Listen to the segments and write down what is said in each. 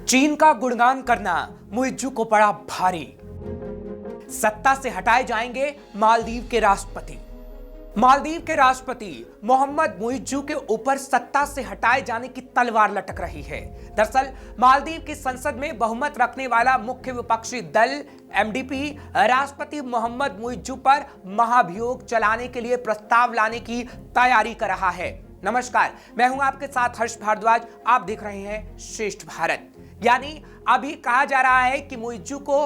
चीन का गुणगान करना मुइज्जू को पड़ा भारी। सत्ता से हटाए जाएंगे मालदीव के राष्ट्रपति। मालदीव के राष्ट्रपति मोहम्मद मुइज्जू के ऊपर सत्ता से हटाए जाने की तलवार लटक रही है। दरअसल मालदीव की संसद में बहुमत रखने वाला मुख्य विपक्षी दल एमडीपी राष्ट्रपति मोहम्मद मुइज्जू पर महाभियोग चलाने के लिए प्रस्ताव लाने की तैयारी कर रहा है। नमस्कार, मैं हूं आपके साथ हर्ष भारद्वाज। आप देख रहे हैं श्रेष्ठ भारत। यानी अभी कहा जा रहा है कि मुइज्जू को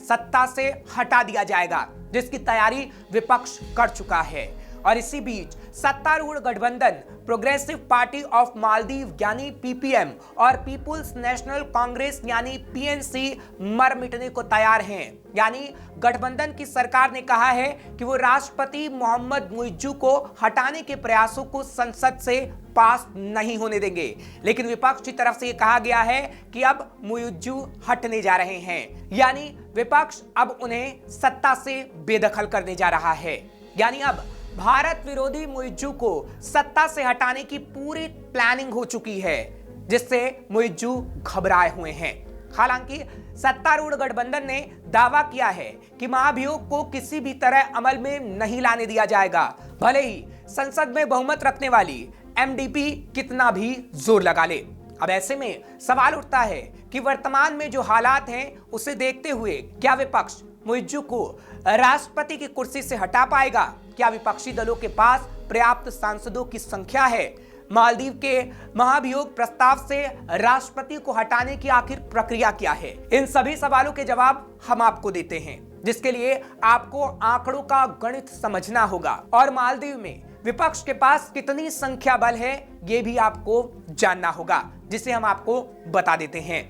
सत्ता से हटा दिया जाएगा, जिसकी तैयारी विपक्ष कर चुका है। और इसी बीच सत्तारूढ़ गठबंधन प्रोग्रेसिव पार्टी ऑफ मालदीव यानी पीपीएम और पीपुल्स नेशनल कांग्रेस यानी पीएनसी मर मिटने को तैयार हैं। यानी गठबंधन की सरकार ने कहा है कि वो राष्ट्रपति मोहम्मद मुइज्जू को हटाने के प्रयासों को संसद से पास नहीं होने देंगे। लेकिन विपक्ष की तरफ से ये कहा गया है कि अब मुइज्जू हटने जा रहे हैं, यानी विपक्ष अब उन्हें सत्ता से बेदखल करने जा रहा है। यानी अब भारत विरोधी मुइज्जू को सत्ता से हटाने की पूरी प्लानिंग हो चुकी है, जिससे मुइज्जू घबराए हुए हैं। हालांकि सत्तारूढ़ गठबंधन ने दावा किया है कि महाभियोग को किसी भी तरह अमल में नहीं लाने दिया जाएगा, भले ही संसद में बहुमत रखने वाली एमडीपी कितना भी जोर लगा ले। अब ऐसे में सवाल उठता है कि वर्तमान में जो हालात हैं उसे देखते हुए क्या विपक्ष मुइज्जू को राष्ट्रपति की कुर्सी से हटा पाएगा? क्या विपक्षी दलों के पास पर्याप्त सांसदों की संख्या है? मालदीव के महाभियोग प्रस्ताव से राष्ट्रपति को हटाने की आखिर प्रक्रिया क्या है? इन सभी सवालों के जवाब हम आपको देते हैं, जिसके लिए आपको आंकड़ों का गणित समझना होगा और मालदीव में विपक्ष के पास कितनी संख्या बल है ये भी आपको जानना होगा, जिसे हम आपको बता देते हैं।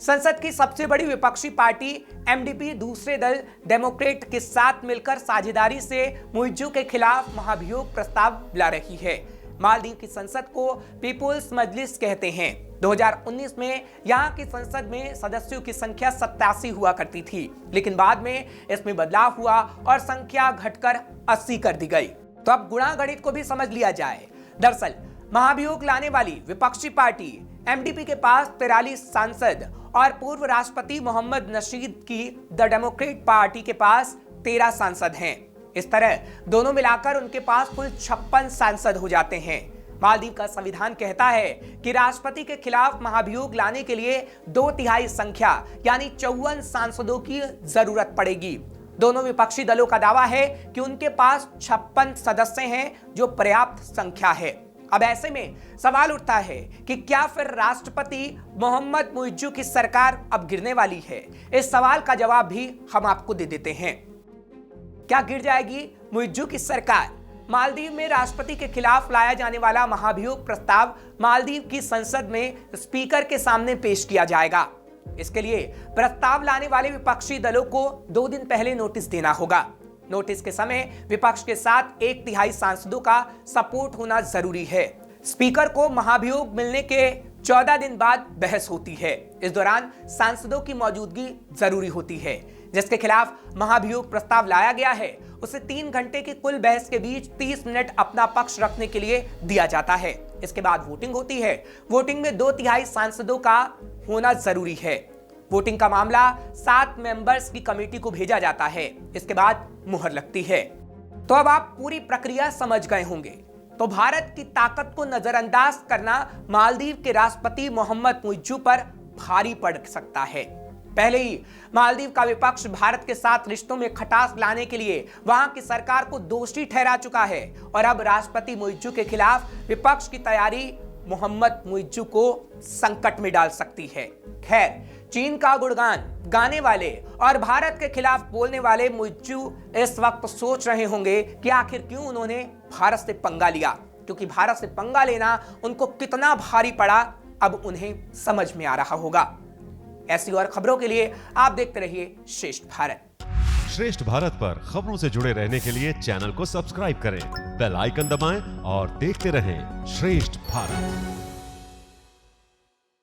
संसद की सबसे बड़ी विपक्षी पार्टी एमडीपी दूसरे दल डेमोक्रेट के साथ मिलकर साझेदारी से मुइज्जू के खिलाफ महाभियोग प्रस्ताव ला रही है। मालदीव की संसद को पीपुल्स मजलिस कहते हैं। 2019 में यहाँ की संसद में सदस्यों की संख्या 87 हुआ करती थी, लेकिन बाद में इसमें बदलाव हुआ और संख्या घटकर 80 कर दी गई। तो अब गुणा गणित को भी समझ लिया जाए। दरअसल महाभियोग लाने वाली विपक्षी पार्टी एमडीपी के पास 43 सांसद और पूर्व राष्ट्रपति मोहम्मद नशीद की द डेमोक्रेट पार्टी के पास 13 सांसद हैं। इस तरह दोनों मिलाकर उनके पास कुल 56 सांसद हो जाते हैं। मालदीव का संविधान कहता है कि राष्ट्रपति के खिलाफ महाभियोग लाने के लिए 2/3 संख्या यानी 54 सांसदों की जरूरत पड़ेगी। दोनों विपक्षी दलों का दावा है कि उनके पास 56 सदस्य हैं, जो पर्याप्त संख्या है। अब ऐसे में सवाल उठता है कि क्या फिर राष्ट्रपति मोहम्मद मुइज्जू की सरकार अब गिरने वाली है? इस सवाल का जवाब भी हम आपको दे देते हैं। क्या गिर जाएगी मुइज्जू की सरकार? मालदीव में राष्ट्रपति के खिलाफ लाया जाने वाला महाभियोग प्रस्ताव मालदीव की संसद में स्पीकर के सामने पेश किया जाएगा। इसके लिए प्रस्ताव लाने वाले विपक्षी दलों को 2 दिन पहले नोटिस देना होगा। नोटिस के समय विपक्ष के साथ 1/3 सांसदों का सपोर्ट होना जरूरी है। स्पीकर को महाभियोग मिलने के 14 दिन बाद बहस होती है। इस दौरान सांसदों की मौजूदगी जरूरी होती है। जिसके खिलाफ महाभियोग प्रस्ताव लाया गया है उसे 3 घंटे की कुल बहस के बीच 30 मिनट अपना पक्ष रखने के लिए दिया जाता है। इसके बाद वोटिंग होती है। वोटिंग में 2/3 सांसदों का होना जरूरी है। वोटिंग का मामला 7 मेंबर्स की कमेटी को भेजा जाता है। इसके बाद मुहर लगती है। तो अब आप पूरी प्रक्रिया समझ गए होंगे। तो भारत की ताकत को नजरअंदाज करना मालदीव के राष्ट्रपति मोहम्मद मुइज्जू पर भारी पड़ सकता है। पहले ही मालदीव का विपक्ष भारत के साथ रिश्तों में खटास लाने के लिए वहां की सरकार को दोषी ठहरा चुका है और अब राष्ट्रपति मुइज्जू के खिलाफ विपक्ष की तैयारी मोहम्मद मुइज्जू को संकट में डाल सकती है। खैर, चीन का गुणगान गाने वाले और भारत के खिलाफ बोलने वाले मुइज्जू इस वक्त सोच रहे होंगे कि आखिर क्यों उन्होंने भारत से पंगा लिया, क्योंकि भारत से पंगा लेना उनको कितना भारी पड़ा अब उन्हें समझ में आ रहा होगा। ऐसी और खबरों के लिए आप देखते रहिए श्रेष्ठ भारत। श्रेष्ठ भारत पर खबरों से जुड़े रहने के लिए चैनल को सब्सक्राइब करें, बेल आइकन दबाएं और देखते रहें श्रेष्ठ भारत।